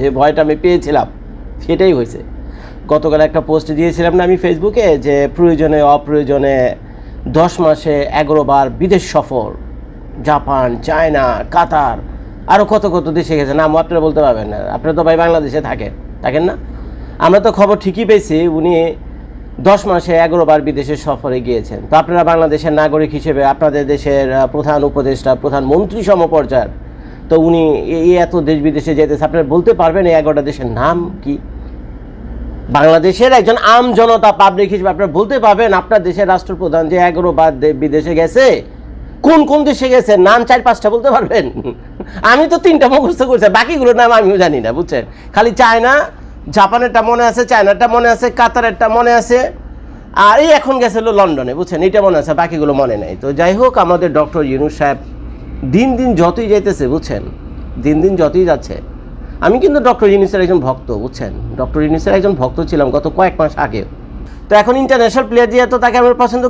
যে ভয়টা আমি পেয়েছিলাম সেটাই হয়েছে। গতকাল একটা পোস্ট দিয়েছিলাম না আমি ফেসবুকে, যে প্রয়োজনে অপ্রয়োজনে 10 মাসে 11 বার বিদেশ সফর, জাপান, চায়না, কাতার, আরও কত কত দেশে গেছে, নাম আপনারা বলতে পারবেন না। আপনারা তো ভাই বাংলাদেশে থাকেন না? আমরা তো খবর ঠিকই পেয়েছি উনি 10 মাসে 11 বার বিদেশের সফরে গিয়েছেন। তো আপনারা বাংলাদেশের নাগরিক হিসেবে আপনাদের দেশের প্রধান উপদেষ্টা, প্রধানমন্ত্রী সমপর্যায়ের, তো উনি এই এত দেশ বিদেশে যেতেছে, আপনারা বলতে পারবেন এই 11টা দেশের নাম কি? বাংলাদেশের একজন আম জনতা পাবলিক হিসেবে আপনারা বলতে পারবেন আপনার দেশের রাষ্ট্রপ্রধান যে 11 বার বিদেশে গেছে, কোন কোন দেশে গেছে নাম 4-5টা বলতে পারবেন? আমি তো 3টা মুখস্থ করছি, বাকিগুলোর নাম আমিও জানি না, বুঝছেন? খালি চায়না, জাপানেরটা মনে আছে, চায়নারটা মনে আছে, কাতারেরটা মনে আছে, আর এই এখন গেছিল লন্ডনে, বুঝছেন? এটা মনে আছে, বাকিগুলো মনে নেই। তো যাই হোক, আমাদের ডক্টর ইউনূস সাহেব দিন দিন যতই যাইতেছে, বুঝছেন, দিন দিন যতই যাচ্ছে। আমি কিন্তু ডক্টর ইউনূসের একজন ভক্ত, বুঝছেন? ডক্টর ইউনূসের একজন ভক্ত ছিলাম গত কয়েক মাস আগে। তো এখন ইন্টারন্যাশনাল প্লেয়ার দিয়ে তো তাকে আমরা পছন্দ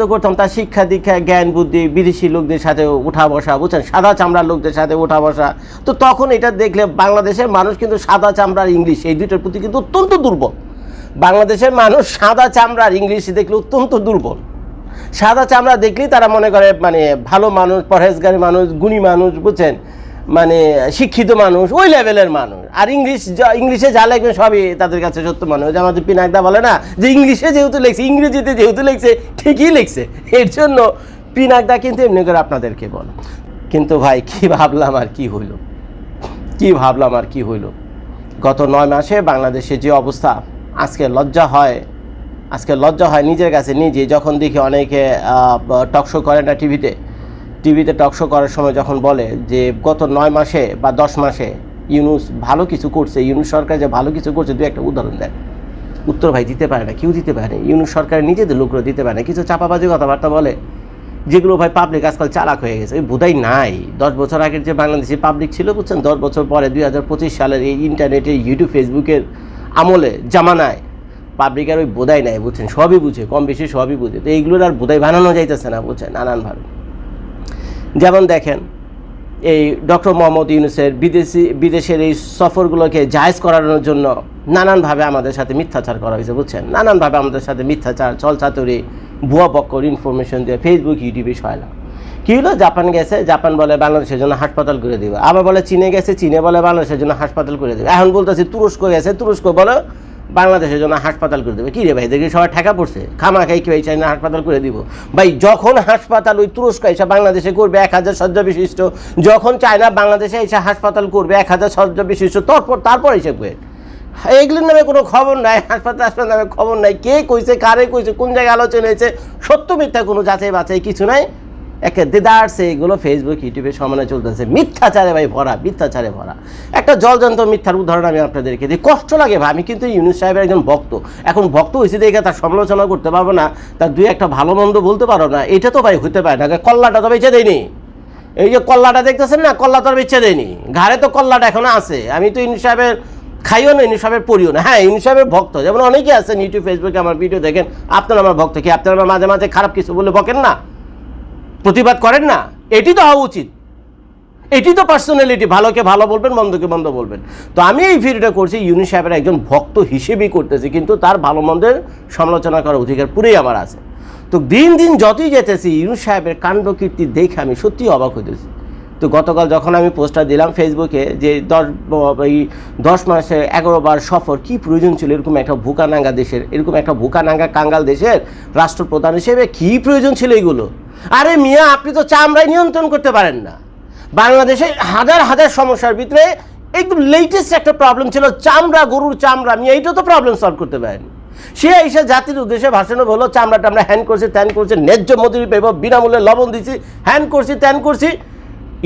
করতাম, তার শিক্ষা দীক্ষা, জ্ঞান বুদ্ধি, বিদেশি লোকদের সাথে উঠা বসা, বুঝছেন, সাদা চামড়ার লোকদের সাথে উঠা বসা। তো তখন এটা দেখলে বাংলাদেশের মানুষ কিন্তু সাদা চামড়ার ইংলিশ এই দুইটার প্রতি কিন্তু অত্যন্ত দুর্বল। বাংলাদেশের মানুষ সাদা চামড়ার ইংলিশ দেখলে অত্যন্ত দুর্বল। সাদা চামড়া দেখলেই তারা মনে করে মানে ভালো মানুষ, পরহেজগারী মানুষ, গুণী মানুষ, বুঝছেন, মানে শিক্ষিত মানুষ, ওই লেভেলের মানুষ। আর ইংলিশে যা লিখবে সবই তাদের কাছে সত্য মানুষ। আমাদের পিনাকদা বলে না যে ইংলিশে যেহেতু লিখছে, ইংরেজিতে যেহেতু লিখছে, ঠিকই লিখছে। এর জন্য পিনাকদা কিন্তু এমনি করে আপনাদেরকে বলে। কিন্তু ভাই কি ভাবলাম আর কি হইল, গত 9 মাসে বাংলাদেশের যে অবস্থা, আজকে লজ্জা হয় নিজের কাছে নিজে, যখন দেখি অনেকে টকশো করে না টিভিতে টকশো করার সময় যখন বলে যে গত 9 মাসে বা 10 মাসে ইউনূস ভালো কিছু করছে, ইউনূস সরকার যে ভালো কিছু করছে, দু একটা উদাহরণ দেন। উত্তর ভাই দিতে পারে না, কেউ দিতে পারে না। ইউনূস সরকারের নিজেদের লোকরা দিতে পারে না। কিছু চাপাবাজি কথাবার্তা বলে, যেগুলো ভাই পাবলিক আজকাল চালাক হয়ে গেছে। ওই বোধাই নাই 10 বছর আগের যে বাংলাদেশি পাবলিক ছিল, বুঝছেন, 10 বছর পরে 2025 সালের এই ইন্টারনেটের, ইউটিউব, ফেসবুকের আমলে, জামানায় পাবলিকের ওই বোধাই নাই, বুঝছেন, সবই বুঝে, কম বেশি সবই বুঝে। তো এইগুলোর আর বোধাই বানানো যাইতেছে না, বুঝছেন, নানানভাবে। যেমন দেখেন, এই ডক্টর মোহাম্মদ ইউনূসের বিদেশের এই সফরগুলোকে জায়েজ করানোর জন্য নানানভাবে আমাদের সাথে মিথ্যাচার করা হয়েছে, বুঝছেন, নানানভাবে আমাদের সাথে মিথ্যাচার, ছলচাতুরি, ভুয়া পক্ষর ইনফরমেশন দিয়ে ফেসবুক, ইউটিউবে সয়লা। কী হলো, জাপান গেছে, জাপান বলে বাংলাদেশের জন্য হাসপাতাল করে দেবে। আবার বলে চীনে গেছে, চীনে বলে বাংলাদেশের জন্য হাসপাতাল করে দেবে। এখন বলতেছি তুরস্ক গেছে, তুরস্ক বলে বাংলাদেশের জন্য হাসপাতাল করে দেবে। কী রে ভাই, দেখি সবাই ঠেকা পড়ছে, খামাখাই কেউ চাই না হাসপাতাল করে দিব। ভাই যখন হাসপাতাল ওই তুরস্ক এসে বাংলাদেশে করবে 1000 শয্যা বিশিষ্ট, যখন চায়না বাংলাদেশে এসে হাসপাতাল করবে 1000 শয্যা বিশিষ্ট, তারপর এসে করে এগুলির নামে কোনো খবর নাই, হাসপাতাল নামে খবর নাই, কে কইছে, কারে কইছে, কোন জায়গায় আলোচনা হয়েছে, সত্য মিথ্যা কোনো যাচাই বাছাই কিছু নাই। একে দেদারছে এগুলো ফেসবুক, ইউটিউবে সমানে চলতেছে, মিথ্যাচারে ভাই ভরা, মিথ্যাচারে ভরা। একটা জলজন্ত মিথ্যার উদাহরণ আমি আপনাদেরকে দিই, কষ্ট লাগে ভাই। আমি কিন্তু ইউনূস সাহেবের একজন ভক্ত, এখন ভক্ত হয়েছে দেখে তার সমালোচনা করতে পারবো না, তার দুই একটা ভালো মন্দ বলতে পারো না, এটা তো ভাই হইতে পারে না। কল্লাটা তো বেঁচে দেয়নি, এই যে কল্লাটা দেখতেছেন না, কল্লা তো আর বেঁচে দেয়নি, ঘাড়ে তো কল্লাটা এখনো আছে। আমি তো ইউনূস সাহেবের খাইও না, ইউনূস সাহেবের পড়িও না। হ্যাঁ, ইউনূস সাহেবের ভক্ত যেমন অনেকে আছেন ইউটিউব, ফেসবুকে আমার ভিডিও দেখেন, আপনারা আমার ভক্ত কি আপনারা মাঝে মাঝে খারাপ কিছু বলে বকেন না, প্রতিবাদ করেন না? এটি তো হওয়া উচিত, এটি তো পার্সোনালিটি, ভালোকে ভালো বলবেন, মন্দকে মন্দ বলবেন। তো আমি এই ভিডিওটা করছি ইউনূস সাহেবের একজন ভক্ত হিসেবেই করতেছি, কিন্তু তার ভালো মন্দের সমালোচনা করার অধিকার পুরোই আমার আছে। তো দিন দিন যতই যেতেছি ইউনূস সাহেবের কাণ্ড কীর্তি দেখে আমি সত্যিই অবাক হইতেছি। তো গতকাল যখন আমি পোস্টটা দিলাম ফেসবুকে যে 10 মাসে 11 বার সফর, কি প্রয়োজন ছিল এরকম একটা ভুকানাঙ্গা দেশের, এরকম একটা ভুকানাঙ্গা কাঙ্গাল দেশের রাষ্ট্রপ্রধান হিসেবে কি প্রয়োজন ছিল এগুলো? আরে মিয়া, আপনি তো চামড়ায় নিয়ন্ত্রণ করতে পারেন না। বাংলাদেশে হাজার হাজার সমস্যার ভিতরে একদম লেটেস্ট একটা প্রবলেম ছিল চামড়া, গরুর চামড়া। মিয়া এইটা তো প্রবলেম সলভ করতে পারেন। সে এসে জাতির উদ্দেশ্যে ভাষণও বললো চামড়াটা আমরা হ্যান করছি, ত্যান করছি, ন্যায্য মজুরি পেব, বিনামূল্যে লবণ দিচ্ছি, হ্যান করছি, ত্যান করছি।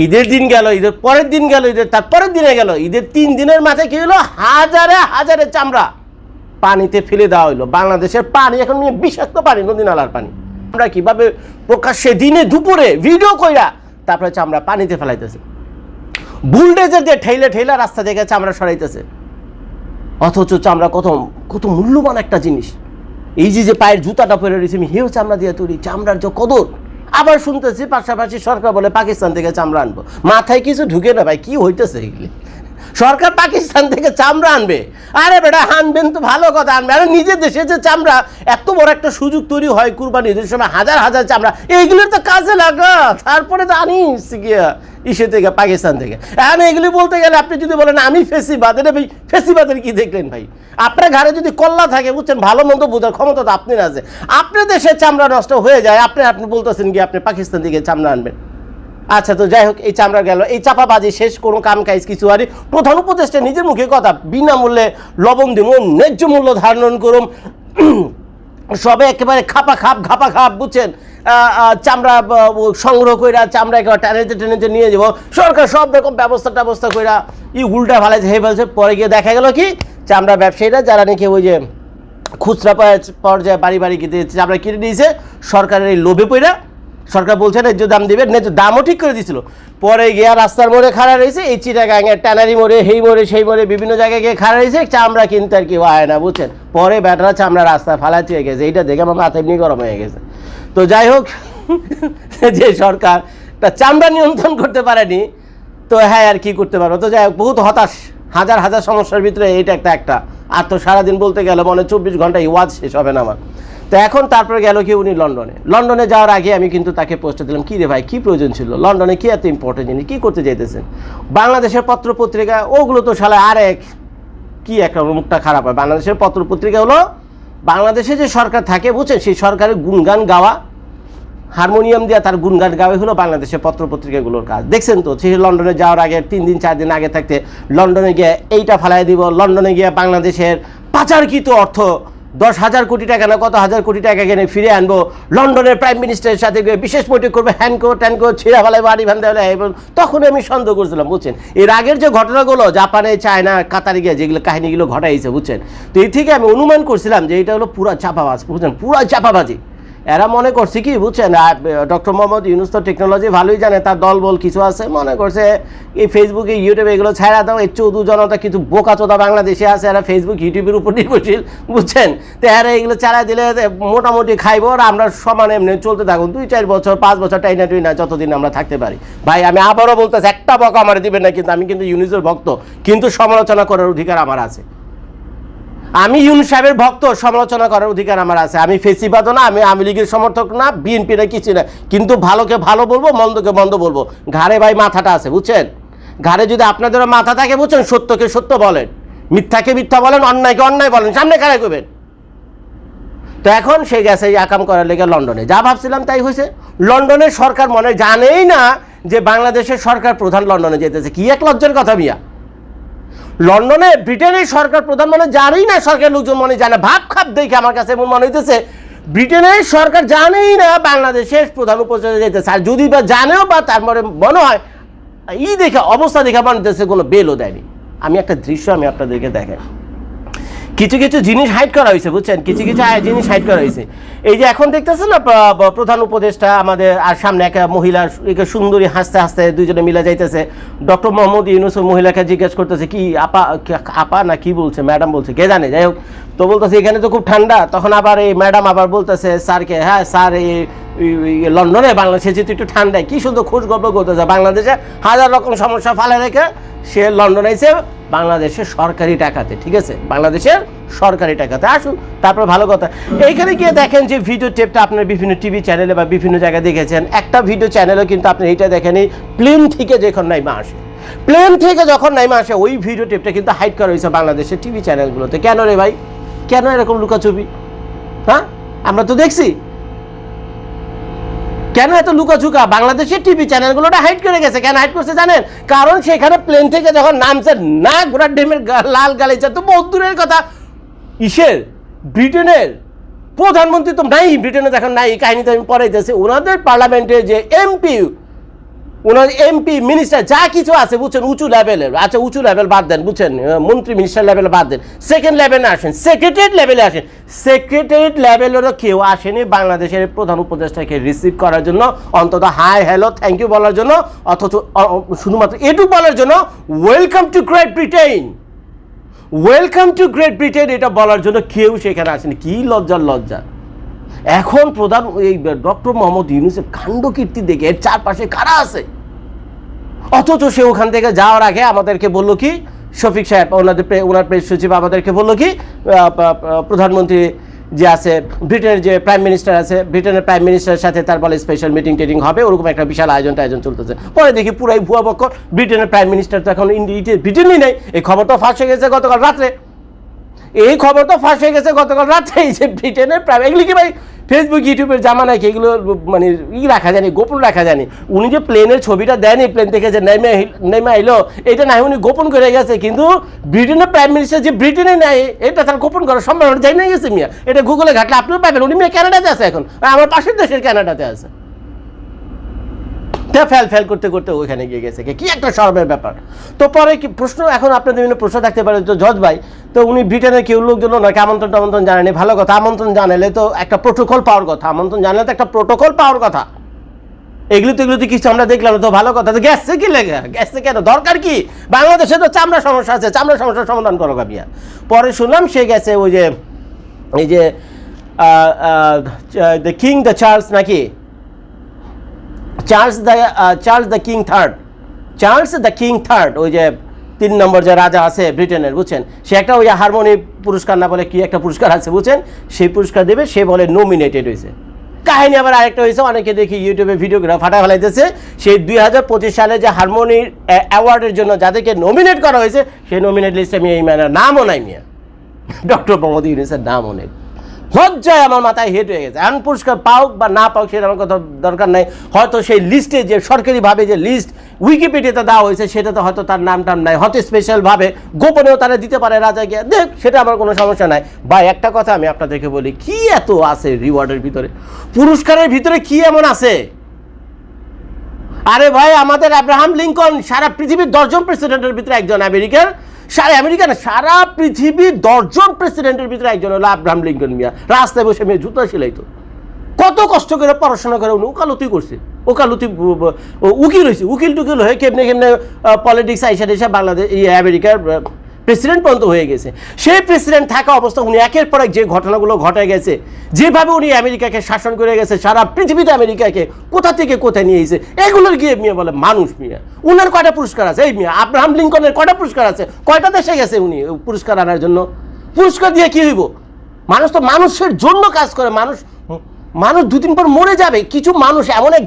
ঈদের দিন গেল, ঈদের পরের দিন গেল, ঈদের তারপরের দিনে গেল, ঈদের 3 দিনের মাথায় কী হলো, হাজারে হাজারে চামড়া পানিতে ফেলে দেওয়া হইলো। বাংলাদেশের পানি এখন নিয়ে বিষাক্ত পানি, নদী নালার পানি। আমরা কীভাবে প্রকাশ্যে দিনে দুপুরে ভিডিও কইরা তারপরে চামড়া পানিতে ফেলাইতেছে, বুলডেজার দিয়ে ঠেলা রাস্তা থেকে চামড়া সরাইতেছে। অথচ চামড়া কত কত মূল্যবান একটা জিনিস। এই যে পায়ের জুতাটা পরে রয়েছে, আমি হেও চামড়া দিয়ে তৈরি, চামড়ার যে কদর। আবার শুনতেছি পাশাপাশি সরকার বলে পাকিস্তান থেকে চামড়া আনবো, মাথায় কিছু ঢুকে না ভাই, কি হইতেছে এগুলি? সরকার পাকিস্তান থেকে চামড়া আনবে। আরে বেটা আনবেন তো ভালো কথা, আনবে। আরে নিজের দেশে যে চামড়া, এত বড় একটা সুযোগ তৈরি হয় কুরবানি ঈদের সময়, হাজার হাজার চামড়া, এইগুলোর তো কাজে লাগা, তারপরে তো আনিস গিয়া ইসে থেকে, পাকিস্তান থেকে। এখন এগুলি বলতে গেলে আপনি যদি বলেন আমি ফেসিবাদ, এটা ভাই ফেসিবাদের কি দেখলেন ভাই? আপনার ঘরে যদি কল্লা থাকে, বুঝছেন, ভালো মন্দ বোঝার ক্ষমতা তো আপনার আছে। আপনার দেশের চামড়া নষ্ট হয়ে যায়, আপনি বলতেছেন কি আপনি পাকিস্তান থেকে চামড়া আনবেন। আচ্ছা, তো যাই হোক, এই চামড়া গেল, এই চাপাবাজি শেষ, কোনো কাম কাজ কিছু আরই। প্রধান উপদেষ্টা নিজের মুখে কথা, বিনামূল্যে লবণ দিব, ন্যায্য মূল্য ধারণ করুন, সবে একেবারে খাপা খাপ, বুঝছেন, চামড়া সংগ্রহ কইরা চামড়া একেবারে টেনেতে নিয়ে যাবো, সরকার সব রকম ব্যবস্থা কইরা উল্টা ফালাইছে, হে বলছে। পরে গিয়ে দেখা গেল কি, চামড়া ব্যবসায়ীরা যারা নাকি ওই যে খুচরা পর্যায়ে বাড়ি কিনে চামড়া কিনে নিয়েছে, সরকারের এই লোভে পইরা, সরকার বলছে ন্যায্য দাম দিবে, ন্যায্য দামও ঠিক করে দিয়েছিল। পরে গিয়া রাস্তার মোড়ে খাড়া রয়েছে, এই চিটাগাঙের ট্যানারি মোড়ে, এই মোড়ে সেই মোড়ে বিভিন্ন জায়গায় গিয়ে খাড়া রয়েছে, চামড়া কিনতে আর কি হয় না, বুঝছেন। পরে ব্যাটারা চামড়া রাস্তায় ফালাতে হয়ে গেছে, এইটা দেখে আমার মাথা এমনি গরম হয়ে গেছে। তো যাই হোক, যে সরকার তা চামড়া নিয়ন্ত্রণ করতে পারেনি, তো হ্যাঁ আর কি করতে পারবো। তো যাই হোক, বহুত হতাশ, হাজার সমস্যার ভিতরে এইটা একটা। আর তো সারাদিন বলতে গেলে মনে 24 ঘন্টায় ওয়াজ শেষ হবে না আমার। তো এখন তারপরে গেল কি, উনি লন্ডনে যাওয়ার আগে আমি কিন্তু তাকে পোস্ট দিলাম, কী রে ভাই, কী প্রয়োজন ছিল লন্ডনে, কী এত ইম্পর্টেন্ট জিনিস, কী করতে চাইতেছেন? বাংলাদেশের পত্রপত্রিকা ওগুলো তো শালা আরেক কি একটা মুখটা খারাপ হয়। বাংলাদেশের পত্রপত্রিকা হলো বাংলাদেশে যে সরকার থাকে, বুঝছেন, সেই সরকারের গুণগান গাওয়া, হারমোনিয়াম দিয়ে তার গুণগান গাওয়াই হলো বাংলাদেশের পত্রপত্রিকাগুলোর কাজ। দেখছেন তো, সে লন্ডনে যাওয়ার আগে 3 দিন 4 দিন আগে থাকতে লন্ডনে গিয়ে এইটা ফালাই দিব, লন্ডনে গিয়ে বাংলাদেশের পাচারকৃত অর্থ 10,000 কোটি টাকা না কত হাজার কোটি টাকা কিনে ফিরে আনবো, লন্ডনের প্রাইম মিনিস্টারের সাথে গিয়ে বিশেষ বৈঠক করবে, ট্যানকো ছিঁড়া ফেলাই বাড়ি ভান দেওয়া। তখন আমি সন্দেহ করছিলাম, বুঝছেন, এর আগের যে ঘটনাগুলো জাপানে, চায়না, কাতারে গিয়ে যেগুলো কাহিনীগুলো ঘটাইছে, বুঝছেন, তো এই থেকে আমি অনুমান করছিলাম যে এটা হলো পুরা চাপাবাজ, বুঝছেন, পুরা চাপাবাজি। এরা মনে করছে কি, বুঝছেন, ডক্টর মোহাম্মদ ইউনূস তো টেকনোলজি ভালোই জানে, তার দলবল কিছু আছে, মনে করছে এই ফেসবুকে ইউটিউবে এগুলো ছাড়া দাও, এই চৌধু জনতা কিছু বোকাচোদা বাংলাদেশে আছে, এরা ফেসবুক ইউটিউবের উপর নির্ভরশীল, বুঝছেন, তো এরা এগুলো চালা দিলে মোটামুটি খাইবো, আর আমরা সমান এমনি চলতে থাকুন 2-4 বছর 5 বছর টাইনা যতদিন আমরা থাকতে পারি। ভাই আমি আবারও বলতেছি, একটা বকা আমার দিবেন না, কিন্তু আমি কিন্তু ইউনূসের ভক্ত, কিন্তু সমালোচনা করার অধিকার আমার আছে। আমি ইউনূস সাহেবের ভক্ত, সমালোচনা করার অধিকার আমার আছে। আমি ফেসিবাদও না, আমি আওয়ামী লীগের সমর্থক না, বিএনপি না, কিছু না, কিন্তু ভালোকে ভালো বলবো, মন্দকে মন্দ বলবো। ঘাড়ে ভাই মাথাটা আছে, বুঝছেন, ঘাড়ে যদি আপনাদেরও মাথা থাকে, বুঝছেন, সত্যকে সত্য বলেন, মিথ্যাকে মিথ্যা বলেন, অন্যায়কে অন্যায় বলেন, সামনে খাড়াই করবেন। তো এখন সে গেছে আকাম করার লেগে লন্ডনে, যা ভাবছিলাম তাই হয়েছে। লন্ডনের সরকার মনে জানেই না যে বাংলাদেশের সরকার প্রধান লন্ডনে যেতেছে, কি এক লজ্জার কথা মিয়া। লন্ডনে ব্রিটেনের সরকার প্রধান মনে জানেই না, সরকার লোকজন মনে জানে, ভাব খাপ দেখে আমার কাছে এমন মনে হইতেছে ব্রিটেনের সরকার জানেই না বাংলাদেশের প্রধান উপদেষ্টা যেতেছে। আর যদি বা জানেও, বা তার মনে হয় দেখে অবস্থা দেখে মনে হইতেছে কোনো বেলও দেয়নি। আমি একটা দৃশ্য আমি আপনাদেরকে দেখাই, কিছু জিনিস হাইড করা হয়েছে, বুঝছেন, কিছু জিনিস হাইড করা হয়েছে। এই যে এখন দেখতেছেন না, প্রধান উপদেষ্টা আমাদের, আর সামনে একটা মহিলা সুন্দরী হাসতে দুইজনে মিলে যাইতেছে। ডক্টর মোহাম্মদ ইউনূস মহিলাকে জিজ্ঞেস করতেছে, কি আপা না কি বলছে, ম্যাডাম বলছে, কে জানে, যাই হোক, তো বলতেছে এখানে তো খুব ঠান্ডা। তখন আবার এই ম্যাডাম আবার বলতেছে স্যারকে, হ্যাঁ স্যার, এই লন্ডনে বাংলাদেশে যেহেতু একটু ঠান্ডায়, কি সুন্দর খোঁজ গল্প করতেছে, বাংলাদেশে হাজার রকম সমস্যা ফালে রেখে সে লন্ডনে এসে বাংলাদেশের সরকারি টাকাতে, ঠিক আছে, বাংলাদেশের সরকারি টাকাতে। আসুন, তারপর ভালো কথা, এইখানে গিয়ে দেখেন যে ভিডিও টেপটা আপনার বিভিন্ন টিভি চ্যানেলে বা বিভিন্ন জায়গায় দেখেছেন। একটা ভিডিও চ্যানেলও কিন্তু আপনি এইটা দেখেন, প্লেন থেকে যখন নাইমা আসে, প্লেন থেকে যখন নাইমা আসে, ওই ভিডিও টেপটা কিন্তু হাইড করা হয়েছে বাংলাদেশের টিভি চ্যানেলগুলোতে। কেন রে ভাই, কেন এরকম লুকাছবি? হ্যাঁ, আমরা তো দেখছি, কেন এত লুকাঝুকা? বাংলাদেশের টিভি চ্যানেলগুলোটা হাইড করে গেছে। কেন হাইড করছে জানেন? কারণ সেখানে প্লেন থেকে যখন নামছে, না ঘোড়ার ডেমের লাল গালিচা তো বহুত দূরের কথা, ব্রিটেনের প্রধানমন্ত্রী তো নাই, ব্রিটেনে দেখেন নাই, এই কাহিনীতে আমি পড়াইতেছি। ওনাদের পার্লামেন্টের যে এমপি, ওনার এমপি মিনিস্টার যা কিছু আছে, বুঝছেন, উঁচু লেভেলের, আচ্ছা উঁচু লেভেল বাদ দেন, বুঝছেন, মন্ত্রী মিনিস্টার লেভেল বাদ দেন, সেকেন্ড লেভেলে আসেন, সেক্রেটারিয়েট লেভেলে আসেন, সেক্রেটারিয়েট লেভেলেরও কেউ আসেনি বাংলাদেশের প্রধান উপদেষ্টাকে রিসিভ করার জন্য, অন্তত হাই হ্যালো থ্যাংক ইউ বলার জন্য, অথচ শুধুমাত্র এটুকু বলার জন্য, welcome to great Britain, welcome to great Britain, এটা বলার জন্য কেউ সেখানে আসেনি। কি লজ্জা। এখন প্রধান এই ডক্টর মোহাম্মদ ইউনূসের কাণ্ড কীর্তি দেখে এর চারপাশে কারা আছে, অথচ সে ওখান থেকে যাওয়ার আগে আমাদেরকে বললো কি, শফিক সাহেব ওনার প্রেস সচিব আমাদেরকে বললো কি প্রধানমন্ত্রী যে আছে ব্রিটেনের যে প্রাইম মিনিস্টার আছে, ব্রিটেনের প্রাইম মিনিস্টারের সাথে তার বলে স্পেশাল মিটিং টিটিং হবে, ওরকম একটা বিশাল আয়োজন চলতেছে। পরে দেখি পুরাই ভুয়া বক্কর, ব্রিটেনের প্রাইম মিনিস্টার তো এখন ব্রিটেনই নেই। এই খবরটা ফাঁস হয়ে গেছে গতকাল রাত্রে, এই খবরটা ফাঁস হয়ে গেছে গতকাল রাত্রে যে ব্রিটেনের প্রাইম, এগুলি কি ভাই ফেসবুক ইউটিউবের জামানায় কি এগুলো মানে রাখা জানি, গোপন রাখা জানি? উনি যে প্লেনের ছবিটা দেয়নি, প্লেন থেকে যে নেমে আইলো, এটা না উনি গোপন করে গেছে, কিন্তু ব্রিটেনের প্রাইম মিনিস্টার যে ব্রিটেনে নেয় এটা তার গোপন করার সম্ভাবনা যাই না গেছে মিয়া। এটা গুগলে ঘাটলে আপনিও পাবেন। উনি মেয়ে ক্যানাডাতে আছে এখন, আমার পাশের দেশের ক্যানাডাতে আছে। ফেল করতে করতে ওইখানে গিয়ে গেছে, কি একটা শরমের ব্যাপার। তো পরে কি প্রশ্ন, এখন আপনাদের বিভিন্ন প্রশ্ন থাকতে পারে, তো জজ ভাই তো উনি ব্রিটেনের কেউ লোকজন নাকি আমন্ত্রণ জানেনি, ভালো কথা, আমন্ত্রণ জানালে তো একটা প্রোটোকল পাওয়ার কথা, আমন্ত্রণ জানালে তো একটা প্রোটোকল পাওয়ার কথা। এগুলো তো কিছু আমরা দেখলাম তো ভালো কথা, তো গেছে কি লেগে, গেছে কেন, দরকার কি? বাংলাদেশে তো চামড়া সমস্যা আছে, চামড়া সমস্যার সমাধান করো গাবিয়া। পরে শুনলাম সে গেছে ওই যে এই যে দ্য কিং দ্য চার্লস নাকি চার্লস দ্য কিং থার্ড, ওই যে 3 নম্বর যে রাজা আছে ব্রিটেনের, বুঝছেন, সে একটা ওই হারমোনি পুরস্কার না বলে কি একটা পুরস্কার আছে, বুঝছেন, সেই পুরস্কার দেবে, সে বলে নমিনেটেড হয়েছে। কাহিনী আবার আরেকটা হয়েছে, অনেকে দেখি ইউটিউবে ভিডিওগ্রাফ ফাটা ফেলাইতেছে, সেই 2025 সালে যে হারমোনি অ্যাওয়ার্ডের জন্য যাদেরকে নমিনেট করা হয়েছে, সেই নমিনেট লিস্টে আমি এই ম্যানের নামও নাই মিয়া, ডক্টর মোহাম্মদ ইউনূসের নামও নেই। লজ্জায় আমার মাথায় হেট হয়ে গেছে। এখন পুরস্কার পাওক বা না পাওক সেটা আমার কথা দরকার নাই, হয়তো সেই লিস্টে যে সরকারিভাবে যে লিস্ট উইকিপিডিয়াতে দেওয়া হয়েছে সেটাতে হয়তো তার নাম টাম নাই, হয়তো স্পেশালভাবে গোপনেও তারা দিতে পারে রাজা গিয়ে, দেখ সেটা আমার কোনো সমস্যা নাই। বা একটা কথা আমি আপনাদেরকে বলি, কি এত আছে রিওয়ার্ডের ভিতরে, পুরস্কারের ভিতরে কি এমন আছে? আরে ভাই, আমাদের আব্রাহাম লিঙ্কন সারা পৃথিবীর 10 জন প্রেসিডেন্টের ভিতরে একজন, সারা পৃথিবীর 10 জন প্রেসিডেন্টের ভিতরে একজন হলো আব্রাহাম লিঙ্কন মিয়া। রাস্তায় বসে মেয়ে জুতা সেলাইতো, কত কষ্ট করে পড়াশোনা করে উনি ওকালতি করছে, উকিল হয়েছে, উকিল টুকিল হয়ে কেমনে পলিটিক্স আইসা বাংলাদেশ আমেরিকার প্রেসিডেন্ট পর্যন্ত হয়ে গেছে। সেই প্রেসিডেন্ট থাকা অবস্থা উনি একের পর এক যে ঘটনাগুলো ঘটে গেছে, যেভাবে উনি আমেরিকাকে শাসন করে গেছে, সারা পৃথিবীতে আমেরিকাকে কোথা থেকে কোথায় নিয়ে এসেছে, এগুলোর গিয়ে মিয়া বলে মানুষ মিয়া। উনার কয়টা পুরস্কার আছে? এই মিয়া আব্রাহাম লিঙ্কনের কয়টা পুরস্কার আছে? কয়টা দেশে গেছে উনি পুরস্কার আনার জন্য? পুরস্কার দিয়ে কি হইব? মানুষ তো মানুষের জন্য কাজ করে, মানুষ 2-3 পর মরে যাবে। কিছু মানুষ এমন এক